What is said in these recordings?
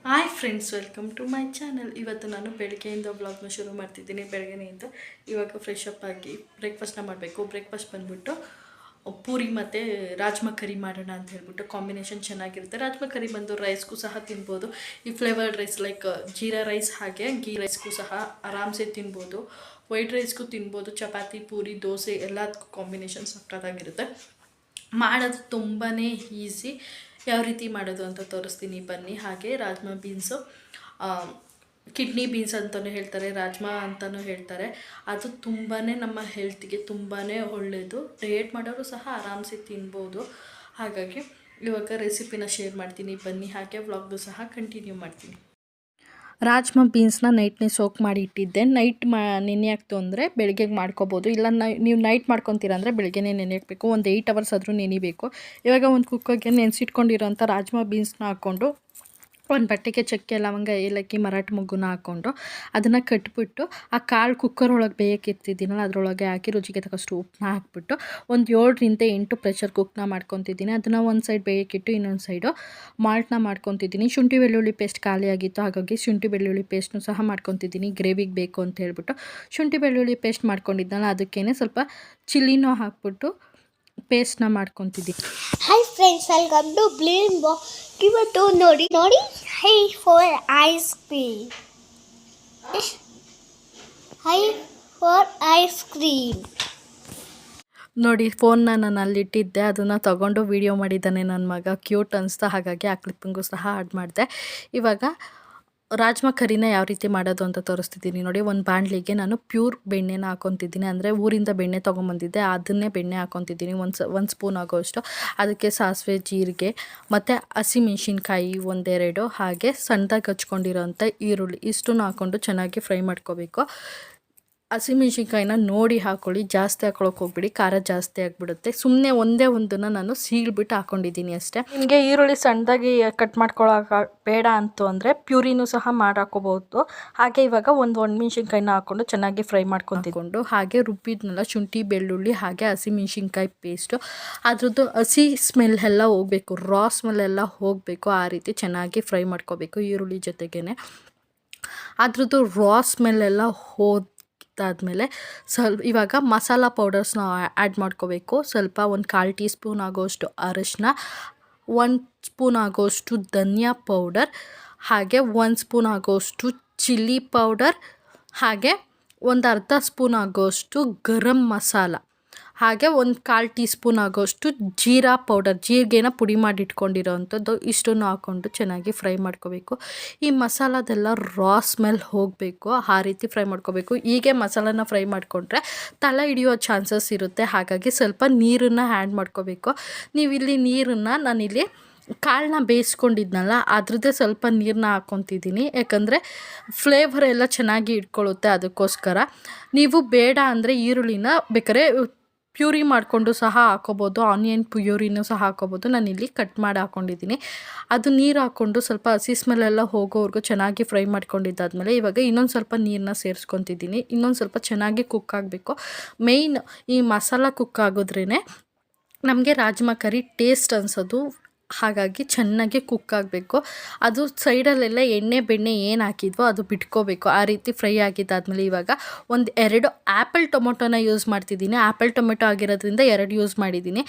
Hi friends, welcome to my channel. ಇವತ್ತು ನಾನು ಬೆಳಗ್ಗೆಯಿಂದ ವ್ಲಾಗ್ನ ಶುರು ಮಾಡ್ತಿದ್ದೀನಿ. ಬೆಳಗ್ಗೆಯಿಂದ ಇವಾಗ ಫ್ರೆಶ್ ಅಪ್ ಆಗಿ ಬ್ರೇಕ್ಫಾಸ್ಟ್ನ ಮಾಡಬೇಕು. ಬ್ರೇಕ್ಫಾಸ್ಟ್ ಬಂದುಬಿಟ್ಟು ಪೂರಿ ಮತ್ತು ರಾಜ್ಮಾ ಕರಿ ಮಾಡೋಣ ಅಂತ ಹೇಳ್ಬಿಟ್ಟು. ಕಾಂಬಿನೇಷನ್ ಚೆನ್ನಾಗಿರುತ್ತೆ. ರಾಜ್ಮಾ ಕರಿ ಬಂದು ರೈಸ್ಗೂ ಸಹ ತಿನ್ಬೋದು. ಈ flavoured rice like jeera rice ಹಾಗೆ ಗೀ ರೈಸ್ಗೂ ಸಹ ಆರಾಮ್ಸೆ ತಿನ್ಬೋದು. ವೈಟ್ ರೈಸ್ಗೂ ತಿನ್ಬೋದು. ಚಪಾತಿ, ಪೂರಿ, ದೋಸೆ ಎಲ್ಲದಕ್ಕೂ ಕಾಂಬಿನೇಷನ್ ಸಕ್ಕತ್ತಾಗಿರುತ್ತೆ. ಮಾಡೋದು ತುಂಬಾ ಈಸಿ. ಯಾವ ರೀತಿ ಮಾಡೋದು ಅಂತ ತೋರಿಸ್ತೀನಿ ಬನ್ನಿ. ಹಾಗೆ ರಾಜ್ಮಾ ಬೀನ್ಸು, ಕಿಡ್ನಿ ಬೀನ್ಸ್ ಅಂತಲೂ ಹೇಳ್ತಾರೆ, ರಾಜ್ಮಾ ಅಂತಲೂ ಹೇಳ್ತಾರೆ. ಅದು ತುಂಬಾ ನಮ್ಮ ಹೆಲ್ತ್ಗೆ ತುಂಬಾ ಒಳ್ಳೆಯದು. ಡಯಟ್ ಮಾಡೋರು ಸಹ ಆರಾಮ್ಸೆ ತಿನ್ಬೋದು. ಹಾಗಾಗಿ ಇವಾಗ ರೆಸಿಪಿನ ಶೇರ್ ಮಾಡ್ತೀನಿ ಬನ್ನಿ. ಹಾಗೆ ವ್ಲಾಗ್ದು ಸಹ ಕಂಟಿನ್ಯೂ ಮಾಡ್ತೀನಿ. ರಾಜ್ಮಾ ಬೀನ್ಸ್ನ ನೈಟ್ನೇ ಸೋಕ್ ಮಾಡಿ ಇಟ್ಟಿದ್ದೆ. ನೈಟ್ ನೆನೆ ಹಾಕ್ತು ಅಂದರೆ ಬೆಳಗ್ಗೆಗೆ ಮಾಡ್ಕೋಬೋದು. ಇಲ್ಲ ನೀವು ನೈಟ್ ಮಾಡ್ಕೊತೀರ ಅಂದರೆ ಬೆಳಗ್ಗೆನೇ ನೆನೆ ಹಾಕಬೇಕು. ಒಂದು 8 ಅವರ್ಸ್ ಆದರೂ ನೆನಿಬೇಕು. ಇವಾಗ ಒಂದು ಕುಕ್ಕರ್ಗೆ ನೆನೆಸಿಟ್ಕೊಂಡಿರೋಂಥ ರಾಜ್ಮಾ ಬೀನ್ಸ್ನ ಹಾಕ್ಕೊಂಡು ಒಂದು ಬಟ್ಟೆಗೆ ಚಕ್ಕೆ, ಲವಂಗ, ಏಲಕ್ಕಿ, ಮರಾಠಿ ಮೊಗ್ಗುನ ಹಾಕ್ಕೊಂಡು ಅದನ್ನು ಕಟ್ಬಿಟ್ಟು ಆ ಕಾಳು ಕುಕ್ಕರ್ ಒಳಗೆ ಬೇಯಕ್ಕಿರ್ತಿದ್ದೀನಲ್ಲ ಅದರೊಳಗೆ ಹಾಕಿ ರುಚಿಗೆ ತಕ್ಕಷ್ಟು ಉಪ್ಪನ್ನ ಹಾಕ್ಬಿಟ್ಟು ಒಂದು 7ರಿಂದ 8 ಪ್ರೆಷರ್ ಕುಕ್ನ ಮಾಡ್ಕೊತಿದ್ದೀನಿ. ಅದನ್ನು ಒಂದು ಸೈಡ್ ಬೇಯಕ್ಕಿಟ್ಟು ಇನ್ನೊಂದು ಸೈಡು ಮಾಲ್ಟ್ನ ಮಾಡ್ಕೊತಿದ್ದೀನಿ. ಶುಂಠಿ ಬೆಳ್ಳುಳ್ಳಿ ಪೇಸ್ಟ್ ಖಾಲಿಯಾಗಿತ್ತು, ಹಾಗಾಗಿ ಶುಂಠಿ ಬೆಳ್ಳುಳ್ಳಿ ಪೇಸ್ಟ್ನು ಸಹ ಮಾಡ್ಕೊತಿದ್ದೀನಿ. ಗ್ರೇವಿಗೆ ಬೇಕು ಅಂತ ಹೇಳ್ಬಿಟ್ಟು ಶುಂಠಿ ಬೆಳ್ಳುಳ್ಳಿ ಪೇಸ್ಟ್ ಮಾಡ್ಕೊಂಡಿದ್ದಲ್ಲ ಅದಕ್ಕೇ ಸ್ವಲ್ಪ ಚಿಲ್ಲಿನೂ ಹಾಕ್ಬಿಟ್ಟು ಪೇಸ್ಟ್ನ ಮಾಡ್ಕೊತಿದ್ದೀನಿ. Hi friends, welcome to blame box. ಇವತ್ತು ನೋಡಿ high for ice cream. High for ice cream ನೋಡಿ, ಫೋನ್ನ ನಾನು ಅಲ್ಲಿಟ್ಟಿದ್ದೆ, ಅದನ್ನು ತೊಗೊಂಡು ವೀಡಿಯೋ ಮಾಡಿದ್ದಾನೆ ನನ್ನ ಮಗ. ಕ್ಯೂಟ್ ಅನಿಸ್ತಾ, ಹಾಗಾಗಿ ಆ ಕ್ಲಿಪ್ಪಿಂಗು ಸಹ ಆ್ಯಡ್ ಮಾಡಿದೆ. ಇವಾಗ ರಾಜ್ಮಾ ಕರಿನ ಯಾವ ರೀತಿ ಮಾಡೋದು ಅಂತ ತೋರಿಸ್ತಿದ್ದೀನಿ ನೋಡಿ. ಒಂದು ಬಾಣಲಿಗೆ ನಾನು ಪ್ಯೂರ್ ಬೆಣ್ಣೆನ ಹಾಕ್ಕೊತಿದ್ದೀನಿ. ಅಂದರೆ ಊರಿಂದ ಬೆಣ್ಣೆ ತೊಗೊಂಬಂದಿದ್ದೆ, ಅದನ್ನೇ ಬೆಣ್ಣೆ ಹಾಕ್ಕೊತಿದ್ದೀನಿ. ಒಂದು ಸ್ಪೂನ್ ಆಗೋಷ್ಟು. ಅದಕ್ಕೆ ಸಾಸಿವೆ, ಜೀರಿಗೆ ಮತ್ತು ಹಸಿಮೆಣ್ಸಿನ್ಕಾಯಿ 1-2, ಹಾಗೆ ಸಣ್ಣದಾಗಿ ಹಚ್ಕೊಂಡಿರೋಂಥ ಈರುಳ್ಳಿ ಇಷ್ಟನ್ನು ಹಾಕ್ಕೊಂಡು ಚೆನ್ನಾಗಿ ಫ್ರೈ ಮಾಡ್ಕೋಬೇಕು. ಹಸಿಮೆಣ್ಸಿನ್ಕಾಯಿನ ನೋಡಿ ಹಾಕ್ಕೊಳ್ಳಿ, ಜಾಸ್ತಿ ಹಾಕ್ಕೊಳಕ್ಕೆ ಹೋಗ್ಬಿಡಿ, ಖಾರ ಜಾಸ್ತಿ ಆಗಿಬಿಡುತ್ತೆ. ಸುಮ್ಮನೆ ಒಂದೇ ಒಂದನ್ನು ನಾನು ಸೀಳ್ಬಿಟ್ಟು ಹಾಕ್ಕೊಂಡಿದ್ದೀನಿ ಅಷ್ಟೇ. ನಿಮಗೆ ಈರುಳ್ಳಿ ಸಣ್ಣದಾಗಿ ಕಟ್ ಮಾಡ್ಕೊಳ್ಳೋಕೆ ಬೇಡ ಅಂತು ಅಂದರೆ ಪ್ಯೂರಿನೂ ಸಹ ಮಾಡಿ ಹಾಕ್ಕೋಬೋದು. ಹಾಗೆ ಇವಾಗ ಒಂದು ಒಣಮೆಣ್ಸಿನ್ಕಾಯಿನ ಹಾಕ್ಕೊಂಡು ಚೆನ್ನಾಗಿ ಫ್ರೈ ಮಾಡ್ಕೊಂಡು ಹಾಗೆ ರುಬ್ಬಿದ್ನೆಲ್ಲ ಶುಂಠಿ, ಬೆಳ್ಳುಳ್ಳಿ ಹಾಗೆ ಹಸಿಮೆಣ್ಸಿನ್ಕಾಯಿ ಪೇಸ್ಟು ಅದ್ರದ್ದು ಹಸಿ ಸ್ಮೆಲ್ ಎಲ್ಲ ಹೋಗಬೇಕು, ರಾ ಸ್ಮೆಲ್ ಎಲ್ಲ ಹೋಗಬೇಕು. ಆ ರೀತಿ ಚೆನ್ನಾಗಿ ಫ್ರೈ ಮಾಡ್ಕೋಬೇಕು ಈರುಳ್ಳಿ ಜೊತೆಗೇ. ಅದ್ರದ್ದು ರಾ ಸ್ಮೆಲ್ ಎಲ್ಲ ಆದಮೇಲೆ ಇವಾಗ ಮಸಾಲ ಪೌಡರ್ಸ್ನ ಆ್ಯಡ್ ಮಾಡ್ಕೋಬೇಕು. ಸ್ವಲ್ಪ ಒಂದು 1/4 ಟೀ ಸ್ಪೂನ್ ಆಗೋಷ್ಟು ಅರಶಿನ, 1 ಸ್ಪೂನ್ ಆಗೋಷ್ಟು ಧನಿಯಾ ಪೌಡರ್, ಹಾಗೆ 1 ಸ್ಪೂನ್ ಆಗೋಷ್ಟು ಚಿಲ್ಲಿ ಪೌಡರ್, ಹಾಗೆ ಒಂದು ಅರ್ಧ ಸ್ಪೂನ್ ಆಗೋಷ್ಟು ಗರಂ ಮಸಾಲ, ಹಾಗೆ ಒಂದು 1/4 ಟೀ ಸ್ಪೂನ್ ಆಗೋಷ್ಟು ಜೀರಾ ಪೌಡರ್, ಜೀರಿಗೆನ ಪುಡಿ ಮಾಡಿ ಇಟ್ಕೊಂಡಿರೋ ಅಂಥದ್ದು. ಇಷ್ಟನ್ನು ಹಾಕ್ಕೊಂಡು ಚೆನ್ನಾಗಿ ಫ್ರೈ ಮಾಡ್ಕೋಬೇಕು. ಈ ಮಸಾಲದೆಲ್ಲ ರಾ ಸ್ಮೆಲ್ ಹೋಗಬೇಕು, ಆ ರೀತಿ ಫ್ರೈ ಮಾಡ್ಕೋಬೇಕು. ಹೀಗೆ ಮಸಾಲಾನ ಫ್ರೈ ಮಾಡಿಕೊಂಡ್ರೆ ತಲೆ ಹಿಡಿಯೋ ಚಾನ್ಸಸ್ ಇರುತ್ತೆ. ಹಾಗಾಗಿ ಸ್ವಲ್ಪ ನೀರನ್ನು ಆ್ಯಡ್ ಮಾಡ್ಕೋಬೇಕು. ನೀವಿಲ್ಲಿ ನೀರನ್ನು ನಾನಿಲ್ಲಿ ಕಾಳನ್ನ ಬೇಯಿಸ್ಕೊಂಡಿದ್ನಲ್ಲ ಅದ್ರದ್ದೇ ಸ್ವಲ್ಪ ನೀರನ್ನ ಹಾಕ್ಕೊತಿದ್ದೀನಿ. ಯಾಕಂದರೆ ಫ್ಲೇವರ್ ಎಲ್ಲ ಚೆನ್ನಾಗಿ ಇಟ್ಕೊಳ್ಳುತ್ತೆ, ಅದಕ್ಕೋಸ್ಕರ. ನೀವು ಬೇಡ ಅಂದರೆ ಈರುಳ್ಳಿನ ಬೇಕಾದ್ರೆ ಪ್ಯೂರಿ ಮಾಡಿಕೊಂಡು ಸಹ ಹಾಕ್ಕೋಬೋದು, ಆನಿಯನ್ ಪ್ಯೂರಿನೂ ಸಹ ಹಾಕ್ಕೋಬೋದು. ನಾನಿಲ್ಲಿ ಕಟ್ ಮಾಡಿ ಹಾಕ್ಕೊಂಡಿದ್ದೀನಿ. ಅದು ನೀರು ಹಾಕ್ಕೊಂಡು ಸ್ವಲ್ಪ ಹಸಿ ಸ್ಮೆಲ್ಲೆಲ್ಲ ಹೋಗೋವರೆಗೂ ಚೆನ್ನಾಗಿ ಫ್ರೈ ಮಾಡ್ಕೊಂಡಿದ್ದಾದಮೇಲೆ ಇವಾಗ ಇನ್ನೊಂದು ಸ್ವಲ್ಪ ನೀರನ್ನ ಸೇರಿಸ್ಕೊತಿದ್ದೀನಿ. ಇನ್ನೊಂದು ಸ್ವಲ್ಪ ಚೆನ್ನಾಗಿ ಕುಕ್ ಆಗಬೇಕು. ಮೇಯ್ನ್ ಈ ಮಸಾಲ ಕುಕ್ ಆಗಿದ್ರೇ ನಮಗೆ ರಾಜ್ಮಾ ಕರಿ ಟೇಸ್ಟ್ ಅನಿಸೋದು. ಹಾಗಾಗಿ ಚೆನ್ನಾಗಿ ಕುಕ್ ಆಗಬೇಕು. ಅದು ಸೈಡಲ್ಲೆಲ್ಲ ಎಣ್ಣೆ ಬೆಣ್ಣೆ ಏನು ಹಾಕಿದ್ವೋ ಅದು ಬಿಟ್ಕೋಬೇಕು. ಆ ರೀತಿ ಫ್ರೈ ಆಗಿದ್ದಾದಮೇಲೆ ಇವಾಗ 2 ಆ್ಯಪಲ್ ಟೊಮೊಟೊನ ಯೂಸ್ ಮಾಡ್ತಿದ್ದೀನಿ. ಆ್ಯಪಲ್ ಟೊಮೆಟೊ ಆಗಿರೋದ್ರಿಂದ 2 ಯೂಸ್ ಮಾಡಿದ್ದೀನಿ.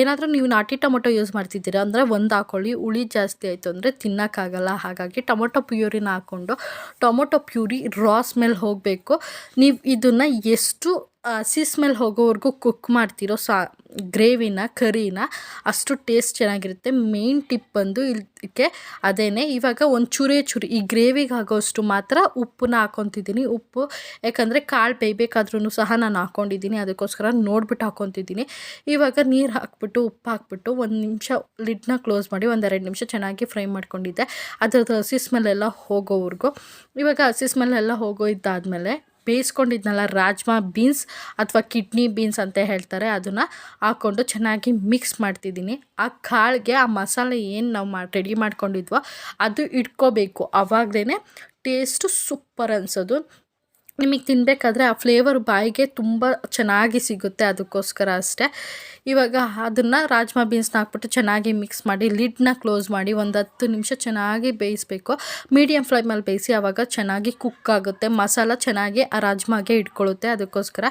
ಏನಾದರೂ ನೀವು ನಾಟಿ ಟೊಮೊಟೊ ಯೂಸ್ ಮಾಡ್ತಿದ್ದೀರಾ ಅಂದರೆ 1 ಹಾಕ್ಕೊಳ್ಳಿ. ಹುಳಿ ಜಾಸ್ತಿ ಆಯಿತು ಅಂದರೆ ತಿನ್ನೋಕ್ಕಾಗಲ್ಲ. ಹಾಗಾಗಿ ಟೊಮೊಟೊ ಪ್ಯೂರಿನ ಹಾಕ್ಕೊಂಡು ಟೊಮೊಟೊ ಪ್ಯೂರಿ ರಾ ಸ್ಮೆಲ್ ಹೋಗಬೇಕು. ನೀವು ಇದನ್ನು ಎಷ್ಟು ಹಸಿ ಸ್ಮೆಲ್ ಹೋಗೋವರೆಗೂ ಕುಕ್ ಮಾಡ್ತಿರೋ ಗ್ರೇವಿನ, ಕರಿನ, ಅಷ್ಟು ಟೇಸ್ಟ್ ಚೆನ್ನಾಗಿರುತ್ತೆ. ಮೇನ್ ಟಿಪ್ ಬಂದು ಇದಕ್ಕೆ ಅದೇನೆ. ಇವಾಗ ಒಂದು ಚೂರೇ ಈ ಗ್ರೇವಿಗೆ ಆಗೋಷ್ಟು ಮಾತ್ರ ಉಪ್ಪನ್ನ ಹಾಕ್ಕೊತಿದ್ದೀನಿ. ಉಪ್ಪು ಯಾಕಂದರೆ ಕಾಳು ಬೇಯಬೇಕಾದ್ರೂ ಸಹ ನಾನು ಹಾಕ್ಕೊಂಡಿದ್ದೀನಿ, ಅದಕ್ಕೋಸ್ಕರ ನೋಡ್ಬಿಟ್ಟು ಹಾಕ್ಕೊತಿದ್ದೀನಿ. ಇವಾಗ ನೀರು ಹಾಕ್ಬಿಟ್ಟು ಉಪ್ಪು ಹಾಕ್ಬಿಟ್ಟು 1 ನಿಮಿಷ ಲಿಡ್ನ ಕ್ಲೋಸ್ ಮಾಡಿ 1-2 ನಿಮಿಷ ಚೆನ್ನಾಗಿ ಫ್ರೈ ಮಾಡ್ಕೊಂಡಿದ್ದೆ, ಅದರದ್ದು ಹಸಿ ಸ್ಮೆಲ್ಲೆಲ್ಲ ಹೋಗೋವರೆಗೂ. ಇವಾಗ ಹಸಿ ಸ್ಮೆಲ್ಲೆಲ್ಲ ಹೋಗೋದಾದಮೇಲೆ ಬೇಯಿಸ್ಕೊಂಡಿದ್ನಲ್ಲ ರಾಜ್ಮಾ ಬೀನ್ಸ್ ಅಥವಾ ಕಿಡ್ನಿ ಬೀನ್ಸ್ ಅಂತ ಹೇಳ್ತಾರೆ, ಅದನ್ನು ಹಾಕ್ಕೊಂಡು ಚೆನ್ನಾಗಿ ಮಿಕ್ಸ್ ಮಾಡ್ತಿದ್ದೀನಿ. ಆ ಕಾಳಿಗೆ ಆ ಮಸಾಲೆ ಏನು ನಾವು ರೆಡಿ ಮಾಡ್ಕೊಂಡಿದ್ವೋ ಅದು ಇಟ್ಕೋಬೇಕು. ಆವಾಗಲೇ ಟೇಸ್ಟು ಸೂಪರ್ ಅನಿಸೋದು. ನಿಮಗೆ ತಿನ್ನಬೇಕಾದ್ರೆ ಆ ಫ್ಲೇವರ್ ಬಾಯಿಗೆ ತುಂಬ ಚೆನ್ನಾಗಿ ಸಿಗುತ್ತೆ, ಅದಕ್ಕೋಸ್ಕರ ಅಷ್ಟೇ. ಇವಾಗ ಅದನ್ನು ರಾಜ್ಮಾ ಬೀನ್ಸ್ನ ಹಾಕ್ಬಿಟ್ಟು ಚೆನ್ನಾಗಿ ಮಿಕ್ಸ್ ಮಾಡಿ ಲಿಡ್ನ ಕ್ಲೋಸ್ ಮಾಡಿ ಒಂದು 10 ನಿಮಿಷ ಚೆನ್ನಾಗಿ ಬೇಯಿಸಬೇಕು. ಮೀಡಿಯಮ್ ಫ್ಲೇಮಲ್ಲಿ ಬೇಯಿಸಿ, ಆವಾಗ ಚೆನ್ನಾಗಿ ಕುಕ್ ಆಗುತ್ತೆ, ಮಸಾಲ ಚೆನ್ನಾಗಿ ಆ ರಾಜ್ಮಾಗೆ ಇಟ್ಕೊಳ್ಳುತ್ತೆ. ಅದಕ್ಕೋಸ್ಕರ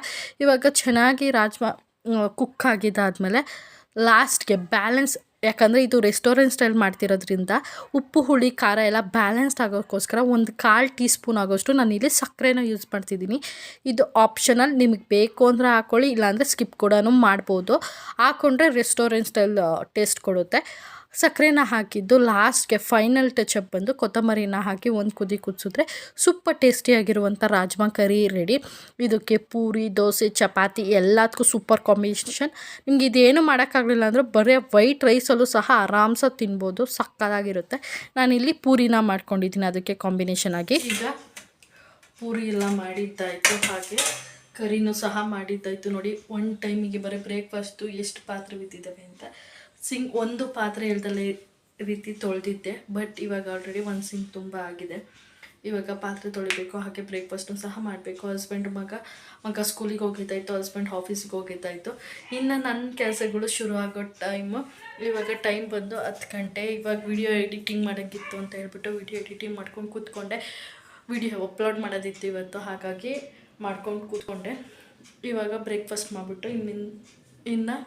ಇವಾಗ ಚೆನ್ನಾಗಿ ರಾಜ್ಮಾ ಕುಕ್ ಆಗಿದ್ದಾದಮೇಲೆ ಲಾಸ್ಟ್ಗೆ ಬ್ಯಾಲೆನ್ಸ್, ಯಾಕಂದರೆ ಇದು ರೆಸ್ಟೋರೆಂಟ್ ಸ್ಟೈಲ್ ಮಾಡ್ತಿರೋದ್ರಿಂದ ಉಪ್ಪು ಹುಳಿ ಖಾರ ಎಲ್ಲ ಬ್ಯಾಲೆನ್ಸ್ಡ್ ಆಗೋಕ್ಕೋಸ್ಕರ ಒಂದು 1/4 ಟೀ ಸ್ಪೂನ್ ಆಗೋಷ್ಟು ನಾನಿಲ್ಲಿ ಸಕ್ಕರೆನ ಯೂಸ್ ಮಾಡ್ತಿದ್ದೀನಿ. ಇದು ಆಪ್ಷನಲ್, ನಿಮಗೆ ಬೇಕು ಅಂದರೆ ಹಾಕ್ಕೊಳ್ಳಿ, ಇಲ್ಲಾಂದರೆ ಸ್ಕಿಪ್ ಕೂಡ ಮಾಡ್ಬೋದು. ಹಾಕ್ಕೊಂಡ್ರೆ ರೆಸ್ಟೋರೆಂಟ್ ಸ್ಟೈಲ್ ಟೇಸ್ಟ್ ಕೊಡುತ್ತೆ. ಸಕ್ಕರೆನ ಹಾಕಿದ್ದು ಲಾಸ್ಟ್ಗೆ ಫೈನಲ್ ಟಚಪ್ ಬಂದು ಕೊತ್ತಂಬರಿನ ಹಾಕಿ ಒಂದು ಕುದಿ ಕುದಿಸಿದ್ರೆ ಸೂಪರ್ ಟೇಸ್ಟಿಯಾಗಿರುವಂಥ ರಾಜ್ಮಾ ಕರಿ ರೆಡಿ. ಇದಕ್ಕೆ ಪೂರಿ, ದೋಸೆ, ಚಪಾತಿ ಎಲ್ಲದಕ್ಕೂ ಸೂಪರ್ ಕಾಂಬಿನೇಷನ್. ನಿಮ್ಗೆ ಇದೇನು ಮಾಡೋಕ್ಕಾಗಲಿಲ್ಲ ಅಂದರೆ ಬರೀ ವೈಟ್ ರೈಸಲ್ಲೂ ಸಹ ಆರಾಮ್ಸ ತಿನ್ಬೋದು, ಸಕ್ಕತ್ತಾಗಿರುತ್ತೆ. ನಾನಿಲ್ಲಿ ಪೂರಿನ ಮಾಡ್ಕೊಂಡಿದ್ದೀನಿ ಅದಕ್ಕೆ ಕಾಂಬಿನೇಷನ್ ಆಗಿ. ಈಗ ಪೂರಿ ಎಲ್ಲ ಮಾಡಿದ್ದಾಯಿತು, ಹಾಗೆ ಕರಿನೂ ಸಹ ಮಾಡಿದ್ದಾಯಿತು. ನೋಡಿ, ಒನ್ ಟೈಮಿಗೆ ಬರೀ ಬ್ರೇಕ್ಫಾಸ್ಟು ಎಷ್ಟು ಪಾತ್ರೆ ಬಿದ್ದಿದ್ದಾವೆ ಅಂತ. ಒಂದು ಪಾತ್ರೆ ಇಲ್ದಲೇ ರೀತಿ ತೊಳೆದಿದ್ದೆ, ಬಟ್ ಇವಾಗ ಆಲ್ರೆಡಿ ಒಂದು ಸಿಂಕ್ ತುಂಬ ಆಗಿದೆ. ಇವಾಗ ಪಾತ್ರೆ ತೊಳಿಬೇಕು, ಹಾಗೆ ಬ್ರೇಕ್ಫಾಸ್ಟು ಸಹ ಮಾಡಬೇಕು. ಹಸ್ಬೆಂಡು ಮಗ ಸ್ಕೂಲಿಗೆ ಹೋಗಿದ್ದಾಯಿತು, ಹಸ್ಬೆಂಡ್ ಆಫೀಸಿಗೆ ಹೋಗಿದ್ದಾಯಿತು. ಇನ್ನು ನನ್ನ ಕೆಲಸಗಳು ಶುರು ಆಗೋ ಟೈಮು. ಇವಾಗ ಟೈಮ್ ಬಂದು 10 ಗಂಟೆ. ಇವಾಗ ವಿಡಿಯೋ ಎಡಿಟಿಂಗ್ ಮಾಡೋಂಗಿತ್ತು ಅಂತ ಹೇಳ್ಬಿಟ್ಟು ವಿಡಿಯೋ ಎಡಿಟಿಂಗ್ ಮಾಡ್ಕೊಂಡು ಕೂತ್ಕೊಂಡೆ. ವಿಡಿಯೋ ಅಪ್ಲೋಡ್ ಮಾಡೋದಿತ್ತು ಇವತ್ತು, ಹಾಗಾಗಿ ಮಾಡ್ಕೊಂಡು ಕೂತ್ಕೊಂಡೆ. ಇವಾಗ ಬ್ರೇಕ್ಫಾಸ್ಟ್ ಮಾಡಿಬಿಟ್ಟು ಇನ್ನು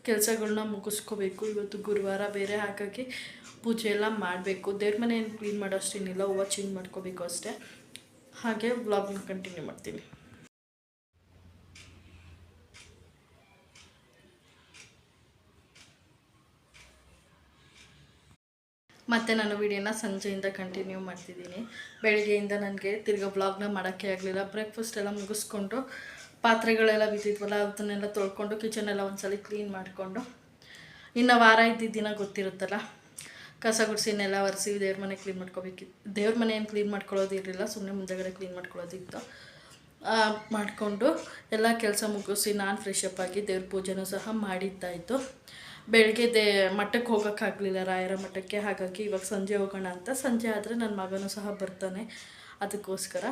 ಕೆಲಸಗಳನ್ನ ಮುಗಿಸ್ಕೋಬೇಕು. ಇವತ್ತು ಗುರುವಾರ ಬೇರೆ, ಹಾಗಾಗಿ ಪೂಜೆ ಎಲ್ಲ ಮಾಡಬೇಕು. ದೇವ್ರ ಮನೆ ಏನು ಕ್ಲೀನ್ ಮಾಡೋ ಅಷ್ಟೇನಿಲ್ಲ, ಹೂವು ಚೇಂಜ್ ಮಾಡ್ಕೋಬೇಕು ಅಷ್ಟೇ. ಹಾಗೆ ವ್ಲಾಗ್ನ ಕಂಟಿನ್ಯೂ ಮಾಡ್ತೀನಿ. ಮತ್ತು ನಾನು ವೀಡಿಯೋನ ಸಂಜೆಯಿಂದ ಕಂಟಿನ್ಯೂ ಮಾಡ್ತಿದ್ದೀನಿ. ಬೆಳಗ್ಗೆಯಿಂದ ನನಗೆ ತಿರ್ಗಾ ವ್ಲಾಗ್ನ ಮಾಡೋಕ್ಕೆ ಆಗಲಿಲ್ಲ. ಬ್ರೇಕ್ಫಾಸ್ಟ್ ಎಲ್ಲ ಮುಗಿಸ್ಕೊಂಡು ಪಾತ್ರೆಗಳೆಲ್ಲ ಬಿದ್ದಿದ್ವಲ್ಲ ಅದನ್ನೆಲ್ಲ ತೊಳ್ಕೊಂಡು ಕಿಚನೆಲ್ಲ ಒಂದ್ಸಲ ಕ್ಲೀನ್ ಮಾಡಿಕೊಂಡು, ಇನ್ನು ವಾರ ಇದ್ದಿದ್ದ ದಿನ ಗೊತ್ತಿರುತ್ತಲ್ಲ, ಕಸ ಗುಡಿಸಿನೆಲ್ಲ ಒರೆಸಿ ದೇವ್ರ ಮನೆ ಕ್ಲೀನ್ ಮಾಡ್ಕೋಬೇಕಿತ್ತು. ದೇವ್ರ ಮನೆ ಏನು ಕ್ಲೀನ್ ಮಾಡ್ಕೊಳ್ಳೋದಿರಲಿಲ್ಲ, ಸುಮ್ಮನೆ ಮುಂದೆಗಡೆ ಕ್ಲೀನ್ ಮಾಡ್ಕೊಳ್ಳೋದಿತ್ತು. ಮಾಡಿಕೊಂಡು ಎಲ್ಲ ಕೆಲಸ ಮುಗಿಸಿ ನಾನು ಫ್ರೆಶಪ್ ಆಗಿ ದೇವ್ರ ಪೂಜೆನೂ ಸಹ ಮಾಡಿದ್ದಾಯಿತು. ಬೆಳಗ್ಗೆ ಮಠಕ್ಕೆ ಹೋಗೋಕ್ಕಾಗಲಿಲ್ಲ, ರಾಯರ ಮಠಕ್ಕೆ. ಹಾಗಾಗಿ ಇವಾಗ ಸಂಜೆ ಹೋಗೋಣ ಅಂತ. ಸಂಜೆ ಆದರೆ ನನ್ನ ಮಗನೂ ಸಹ ಬರ್ತಾನೆ, ಅದಕ್ಕೋಸ್ಕರ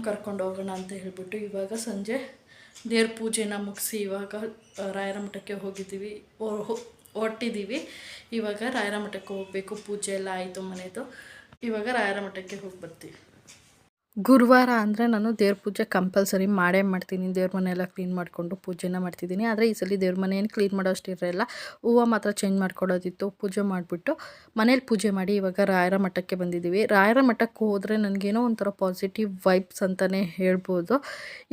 ಕರ್ಕೊಂಡು ಹೋಗೋಣ ಅಂತ ಹೇಳ್ಬಿಟ್ಟು ಇವಾಗ ಸಂಜೆ ದೇವ್ರ ಪೂಜೆನ ಮುಗಿಸಿ ಇವಾಗ ರಾಯರ ಮಠಕ್ಕೆ ಹೊರಟಿದ್ದೀವಿ. ಇವಾಗ ರಾಯರ ಮಠಕ್ಕೆ ಹೋಗಬೇಕು. ಪೂಜೆ ಎಲ್ಲ ಆಯಿತು ಮನೆಯದು. ಇವಾಗ ರಾಯರ ಮಠಕ್ಕೆ ಹೋಗಿ ಬರ್ತೀವಿ. ಗುರುವಾರ ಅಂದರೆ ನಾನು ದೇವ್ರ ಪೂಜೆ ಕಂಪಲ್ಸರಿ ಮಾಡೇ ಮಾಡ್ತೀನಿ. ದೇವ್ರ ಮನೆಯೆಲ್ಲ ಕ್ಲೀನ್ ಮಾಡಿಕೊಂಡು ಪೂಜೆನ ಮಾಡ್ತಿದ್ದೀನಿ. ಆದರೆ ಈ ಸಲ ದೇವ್ರ ಮನೆ ಏನು ಕ್ಲೀನ್ ಮಾಡೋ ಅಷ್ಟು ಇರಲಿಲ್ಲ, ಹೂವು ಮಾತ್ರ ಚೇಂಜ್ ಮಾಡ್ಕೊಡೋದಿತ್ತು. ಪೂಜೆ ಮಾಡಿಬಿಟ್ಟು ಮನೇಲಿ ಪೂಜೆ ಮಾಡಿ ಇವಾಗ ರಾಯರ ಮಠಕ್ಕೆ ಬಂದಿದ್ದೀವಿ. ರಾಯರ ಮಠಕ್ಕೆ ಹೋದರೆ ನನಗೇನೋ ಒಂಥರ ಪಾಸಿಟಿವ್ ವೈಬ್ಸ್ ಅಂತಲೇ ಹೇಳ್ಬೋದು.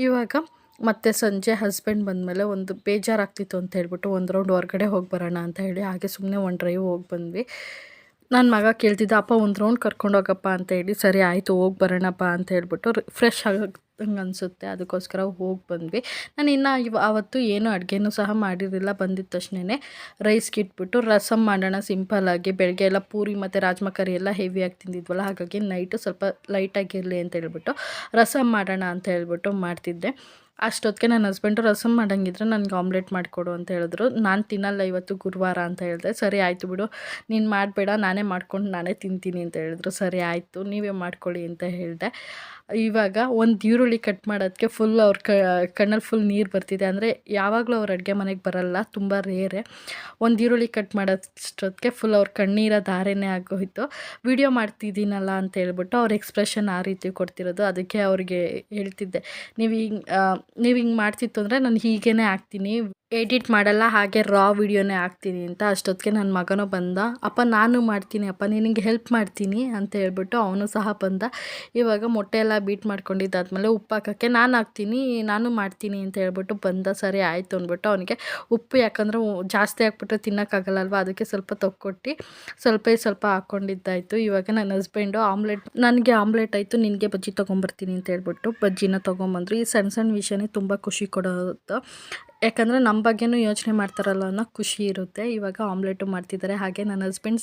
ಇವಾಗ ಮತ್ತು ಸಂಜೆ ಹಸ್ಬೆಂಡ್ ಬಂದಮೇಲೆ ಒಂದು ಬೇಜಾರಾಗ್ತಿತ್ತು ಅಂತ ಹೇಳ್ಬಿಟ್ಟು ಒಂದು ರೌಂಡ್ ಹೊರಗಡೆ ಹೋಗಿ ಬರೋಣ ಅಂತ ಹೇಳಿ ಹಾಗೆ ಸುಮ್ಮನೆ ಒಂದು ಡ್ರೈವ್ ಹೋಗಿ ಬಂದ್ವಿ. ನನ್ನ ಮಗ ಕೇಳ್ತಿದ್ದ, ಅಪ್ಪ ಒಂದು ರೌಂಡ್ ಕರ್ಕೊಂಡೋಗಪ್ಪ ಅಂತ ಹೇಳಿ, ಸರಿ ಆಯಿತು ಹೋಗಿ ಬರೋಣಪ್ಪ ಅಂತ ಹೇಳ್ಬಿಟ್ಟು ಫ್ರೆಶ್ ಆಗಂಗೆ ಅನಿಸುತ್ತೆ, ಅದಕ್ಕೋಸ್ಕರ ಹೋಗಿ ಬಂದ್ವಿ. ನಾನು ಇನ್ನು ಆವತ್ತು ಏನೂ ಅಡುಗೆನೂ ಸಹ ಮಾಡಿರಲಿಲ್ಲ. ಬಂದಿದ್ದ ತಕ್ಷಣವೇ ರೈಸ್ಗೆ ಇಟ್ಬಿಟ್ಟು ರಸಮ್ ಮಾಡೋಣ ಸಿಂಪಲ್ಲಾಗಿ. ಬೆಳಗ್ಗೆ ಎಲ್ಲ ಪೂರಿ ಮತ್ತು ರಾಜ್ಮಾ ಕರಿ ಎಲ್ಲ ಹೆವಿಯಾಗಿ ತಿಂದಿದ್ವಲ್ಲ, ಹಾಗಾಗಿ ನೈಟು ಸ್ವಲ್ಪ ಲೈಟಾಗಿರಲಿ ಅಂತ ಹೇಳ್ಬಿಟ್ಟು ರಸಮ್ ಮಾಡೋಣ ಅಂತ ಹೇಳ್ಬಿಟ್ಟು ಮಾಡ್ತಿದ್ದೆ. ಅಷ್ಟೊತ್ತಿಗೆ ನನ್ನ ಹಸ್ಬೆಂಡು ರಸಮ್ ಮಾಡೋಂಗಿದ್ರೆ ನನಗೆ ಆಮ್ಲೆಟ್ ಮಾಡಿಕೊಡು ಅಂತ ಹೇಳಿದ್ರು. ನಾನು ತಿನ್ನಲ್ಲ ಇವತ್ತು ಗುರುವಾರ ಅಂತ ಹೇಳಿದೆ. ಸರಿ ಆಯಿತು ಬಿಡು, ನೀನು ಮಾಡಬೇಡ, ನಾನೇ ಮಾಡ್ಕೊಂಡು ನಾನೇ ತಿಂತೀನಿ ಅಂತ ಹೇಳಿದ್ರು. ಸರಿ ಆಯಿತು, ನೀವೇ ಮಾಡ್ಕೊಳ್ಳಿ ಅಂತ ಹೇಳಿದೆ. ಇವಾಗ ಒಂದು ಈರುಳ್ಳಿ ಕಟ್ ಮಾಡೋದಕ್ಕೆ ಫುಲ್ ಅವ್ರ ಕಣ್ಣಲ್ಲಿ ಫುಲ್ ನೀರು ಬರ್ತಿದೆ. ಅಂದರೆ ಯಾವಾಗಲೂ ಅವ್ರ ಅಡುಗೆ ಮನೆಗೆ ಬರಲ್ಲ, ತುಂಬ ರೇರೆ. ಒಂದು ಈರುಳ್ಳಿ ಕಟ್ ಮಾಡೋಷ್ಟೊತ್ತಿಗೆ ಫುಲ್ ಅವ್ರ ಕಣ್ಣೀರ ಧಾರೆನೇ ಆಗೋಯಿತು. ವಿಡಿಯೋ ಮಾಡ್ತಿದ್ದೀನಲ್ಲ ಅಂತ ಹೇಳ್ಬಿಟ್ಟು ಅವ್ರ ಎಕ್ಸ್ಪ್ರೆಷನ್ ಆ ರೀತಿ ಕೊಡ್ತಿರೋದು. ಅದಕ್ಕೆ ಅವ್ರಿಗೆ ಹೇಳ್ತಿದ್ದೆ, ನೀವು ಹಿಂಗೆ ಮಾಡ್ತಿತ್ತು ಅಂದರೆ ನಾನು ಹೀಗೇ ಹಾಕ್ತೀನಿ, ಎಡಿಟ್ ಮಾಡಲ್ಲ, ಹಾಗೆ ರಾ ವಿಡಿಯೋನೇ ಹಾಕ್ತೀನಿ ಅಂತ. ಅಷ್ಟೊತ್ತಿಗೆ ನನ್ನ ಮಗನೂ ಬಂದ, ಅಪ್ಪ ನಾನು ಮಾಡ್ತೀನಿ ಅಪ್ಪ, ನಿನಗೆ ಹೆಲ್ಪ್ ಮಾಡ್ತೀನಿ ಅಂತ ಹೇಳ್ಬಿಟ್ಟು ಅವನು ಸಹ ಬಂದ. ಇವಾಗ ಮೊಟ್ಟೆ ಎಲ್ಲ ಬೀಟ್ ಮಾಡ್ಕೊಂಡಿದ್ದಾದ್ಮೇಲೆ ಉಪ್ಪು ಹಾಕೋಕ್ಕೆ ನಾನು ಹಾಕ್ತೀನಿ, ನಾನು ಮಾಡ್ತೀನಿ ಅಂತ ಹೇಳ್ಬಿಟ್ಟು ಬಂದ. ಸರಿ ಆಯಿತು ಅಂದ್ಬಿಟ್ಟು ಅವನಿಗೆ ಉಪ್ಪು ಯಾಕಂದರೆ ಜಾಸ್ತಿ ಹಾಕ್ಬಿಟ್ರೆ ತಿನ್ನೋಕ್ಕಾಗಲ್ಲಲ್ವ, ಅದಕ್ಕೆ ಸ್ವಲ್ಪ ತೊಕ್ಕೊಟ್ಟು ಸ್ವಲ್ಪ ಹಾಕ್ಕೊಂಡಿದ್ದಾಯಿತು. ಇವಾಗ ನನ್ನ ಹಸ್ಬೆಂಡು ನನಗೆ ಆಮ್ಲೆಟ್ ಆಯಿತು, ನಿನಗೆ ಬಜ್ಜಿ ತೊಗೊಂಬರ್ತೀನಿ ಅಂತ ಹೇಳ್ಬಿಟ್ಟು ಬಜ್ಜಿನ ತೊಗೊಂಬಂದರು. ಈ ಸಣ್ಣ ವಿಷಯನೇ ತುಂಬ ಖುಷಿ ಕೊಡೋದು, ಯಾಕಂದರೆ ನಮ್ಮ ಬಗ್ಗೆನೂ ಯೋಚನೆ ಮಾಡ್ತಾರಲ್ಲ ಅನ್ನೋ ಖುಷಿ ಇರುತ್ತೆ. ಇವಾಗ ಆಮ್ಲೆಟು ಮಾಡ್ತಿದ್ದಾರೆ. ಹಾಗೆ ನನ್ನ ಹಸ್ಬೆಂಡ್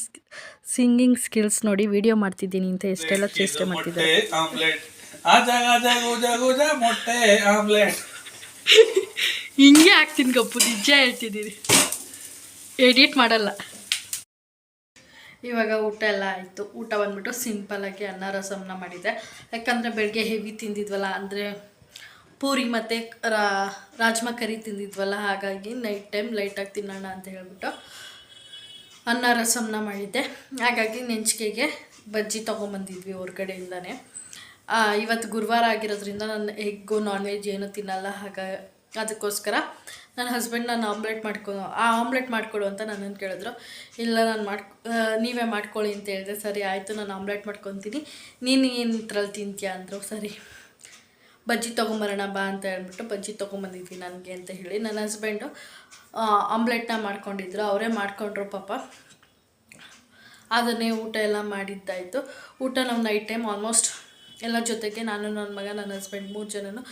ಸಿಂಗಿಂಗ್ ಸ್ಕಿಲ್ಸ್ ನೋಡಿ ವಿಡಿಯೋ ಮಾಡ್ತಿದ್ದೀನಿ ಅಂತ ಎಷ್ಟೆಲ್ಲ ಚೇಷ್ಟೆ ಮಾಡ್ತಿದ್ದಾರೆ. ಹಿಂಗೆ ಹಾಕ್ತೀನಿ ಗಪ್ಪು, ನಿಜ ಹೇಳ್ತಿದ್ದೀನಿ, ಎಡಿಟ್ ಮಾಡಲ್ಲ. ಇವಾಗ ಊಟ ಎಲ್ಲ ಆಯಿತು. ಊಟ ಬಂದ್ಬಿಟ್ಟು ಸಿಂಪಲ್ಲಾಗಿ ಅನ್ನ ರಸಮ್ನ ಮಾಡಿದ್ದೆ. ಯಾಕಂದರೆ ಬೆಳಗ್ಗೆ ಹೆವಿ ತಿಂದಿದ್ವಲ್ಲ, ಅಂದರೆ ಪೂರಿ ಮತ್ತು ರಾಜ್ಮಾ ಕರಿ ತಿಂದಿದ್ವಲ್ಲ, ಹಾಗಾಗಿ ನೈಟ್ ಟೈಮ್ ಲೈಟಾಗಿ ತಿನ್ನೋಣ ಅಂತ ಹೇಳ್ಬಿಟ್ಟು ಅನ್ನ ರಸಮ್ನ ಮಾಡಿದ್ದೆ. ಹಾಗಾಗಿ ನೆಂಚಿಕೆಗೆ ಬಜ್ಜಿ ತೊಗೊಂಬಂದಿದ್ವಿ ಹೊರ್ಗಡೆಯಿಂದನೇ. ಇವತ್ತು ಗುರುವಾರ ಆಗಿರೋದ್ರಿಂದ ನಾನು ಎಗ್ಗು ನಾನ್ ವೆಜ್ ಏನೂ ತಿನ್ನಲ್ಲ. ಅದಕ್ಕೋಸ್ಕರ ನನ್ನ ಹಸ್ಬೆಂಡ್ ನಾನು ಆಮ್ಲೆಟ್ ಮಾಡಿಕೊಡು ಅಂತ ನನ್ನನ್ನು ಕೇಳಿದ್ರು. ಇಲ್ಲ ನೀವೇ ಮಾಡ್ಕೊಳ್ಳಿ ಅಂತ ಹೇಳಿದೆ. ಸರಿ ಆಯಿತು, ನಾನು ಆಮ್ಲೆಟ್ ಮಾಡ್ಕೊತೀನಿ, ನೀನು ಏನು ಇದ್ರಲ್ಲಿ ತಿಂತೀಯ ಅಂದರು. ಸರಿ ಬಜ್ಜಿ ತೊಗೊಂಬರೋಣ ಬಾ ಅಂತ ಹೇಳ್ಬಿಟ್ಟು ಬಜ್ಜಿ ತೊಗೊಂಬಂದಿದ್ವಿ ನನಗೆ ಅಂತ ಹೇಳಿ. ನನ್ನ ಹಸ್ಬೆಂಡು ಆಮ್ಲೆಟ್ನ ಮಾಡ್ಕೊಂಡಿದ್ರು, ಅವರೇ ಮಾಡ್ಕೊಂಡ್ರು ಪಾಪ. ಅದನ್ನೇ ಊಟ ಎಲ್ಲ ಮಾಡಿದ್ದಾಯಿತು. ಊಟ ನಾವು ನೈಟ್ ಟೈಮ್ ಆಲ್ಮೋಸ್ಟ್ ಎಲ್ಲ ಜೊತೆಗೆ, ನಾನು ನನ್ನ ಮಗ ನನ್ನ ಹಸ್ಬೆಂಡ್ 3 ಜನನು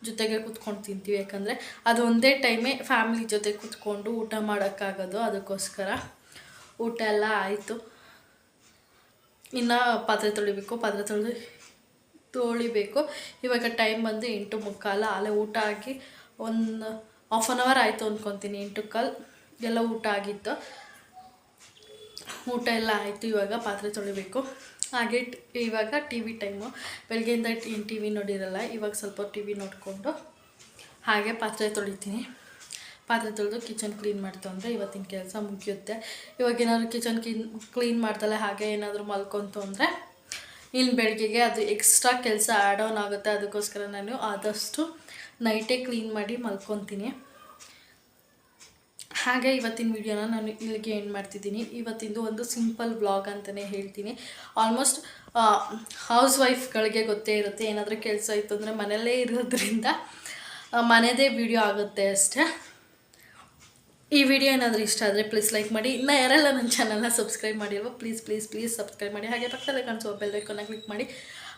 ಜೊತೆಗೆ ಕೂತ್ಕೊಂಡು ತಿಂತೀವಿ. ಯಾಕಂದರೆ ಅದು ಒಂದೇ ಟೈಮೇ ಫ್ಯಾಮಿಲಿ ಜೊತೆ ಕೂತ್ಕೊಂಡು ಊಟ ಮಾಡೋಕ್ಕಾಗೋದು. ಅದಕ್ಕೋಸ್ಕರ ಊಟ ಎಲ್ಲ ಆಯಿತು. ಇನ್ನು ಪಾತ್ರೆ ತೊಳಿಬೇಕು. ಇವಾಗ ಟೈಮ್ ಬಂದು 8:45. ಅಲ್ಲೇ ಊಟ ಆಗಿ ಒಂದು ಹಾಫ್ ಆನ್ ಅವರ್ ಆಯಿತು ಅಂದ್ಕೊತೀನಿ. 8:15 ಎಲ್ಲ ಊಟ ಆಗಿತ್ತು. ಊಟ ಎಲ್ಲ ಆಯಿತು. ಇವಾಗ ಪಾತ್ರೆ ತೊಳಿಬೇಕು. ಹಾಗೆ ಇವಾಗ ಟಿ ವಿ ಟೈಮು. ಬೆಳಗ್ಗೆಯಿಂದ ಟಿ ವಿ ನೋಡಿರಲ್ಲ. ಇವಾಗ ಸ್ವಲ್ಪ ಟಿ ವಿ ನೋಡಿಕೊಂಡು ಹಾಗೆ ಪಾತ್ರೆ ತೊಳಿತೀನಿ. ಪಾತ್ರೆ ತೊಳೆದು ಕಿಚನ್ ಕ್ಲೀನ್ ಮಾಡ್ತು ಅಂದರೆ ಇವತ್ತಿನ ಕೆಲಸ ಮುಗಿಯುತ್ತೆ. ಇವಾಗ ಏನಾದರೂ ಕಿಚನ್ ಕ್ಲೀನ್ ಮಾಡ್ದಲೆ ಹಾಗೆ ಏನಾದರೂ ಮಲ್ಕೊಂತು ಅಂದರೆ ಇನ್ನು ಬೆಳಗ್ಗೆಗೆ ಅದು ಎಕ್ಸ್ಟ್ರಾ ಕೆಲಸ ಆ್ಯಡ್ ಆನ್ ಆಗುತ್ತೆ. ಅದಕ್ಕೋಸ್ಕರ ನಾನು ಆದಷ್ಟು ನೈಟೇ ಕ್ಲೀನ್ ಮಾಡಿ ಮಲ್ಕೊತೀನಿ. ಹಾಗೆ ಇವತ್ತಿನ ವೀಡಿಯೋನ ನಾನು ಇಲ್ಲಿಗೆ ಎಂಡ್ ಮಾಡ್ತಿದ್ದೀನಿ. ಇವತ್ತಿಂದು ಒಂದು ಸಿಂಪಲ್ ವ್ಲಾಗ್ ಅಂತಲೇ ಹೇಳ್ತೀನಿ. ಆಲ್ಮೋಸ್ಟ್ ಹೌಸ್ ವೈಫ್ಗಳಿಗೆ ಗೊತ್ತೇ ಇರುತ್ತೆ, ಏನಾದರೂ ಕೆಲಸ ಇತ್ತು ಅಂದರೆ ಮನೆಯಲ್ಲೇ ಇರೋದ್ರಿಂದ ಮನೆಯದೇ ವೀಡಿಯೋ ಆಗುತ್ತೆ ಅಷ್ಟೇ. ಈ ವಿಡಿಯೋ ಏನಾದರೂ ಇಷ್ಟ ಆದರೆ ಪ್ಲೀಸ್ ಲೈಕ್ ಮಾಡಿ. ಇನ್ನು ಯಾರೆಲ್ಲ ನನ್ನ ಚಾನಲ್ನ ಸಬ್ಸ್ಕ್ರೈಬ್ ಮಾಡಿಲ್ವೋ ಪ್ಲೀಸ್ ಸಬ್ಸ್ಕ್ರೈಬ್ ಮಾಡಿ. ಹಾಗೆ ಪಕ್ಕದಲ್ಲೇ ಕಾಣಿಸೋ ಬೆಲ್ ಐಕಾನ್ನ ಕ್ಲಿಕ್ ಮಾಡಿ.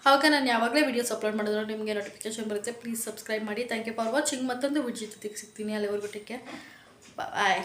ಆವಾಗ ನಾನು ಯಾವಾಗಲೇ ವೀಡಿಯೋಸ್ ಅಪ್ಲೋಡ್ ಮಾಡಿದ್ರು ನಿಮಗೆ ನೋಟಿಫಿಕೇಶನ್ ಬರುತ್ತೆ. ಪ್ಲೀಸ್ ಸಬ್ಸ್ಕ್ರೈಬ್ ಮಾಡಿ. Thank you for watching. ಮತ್ತೊಂದು ವಿಡಿಯೋ ಜೊತೆಗೆ ಸಿಗ್ತೀನಿ. ಅಲ್ಲಿವರೆಗೂ ಟೇಕ್ ಕೇರ್. Bye.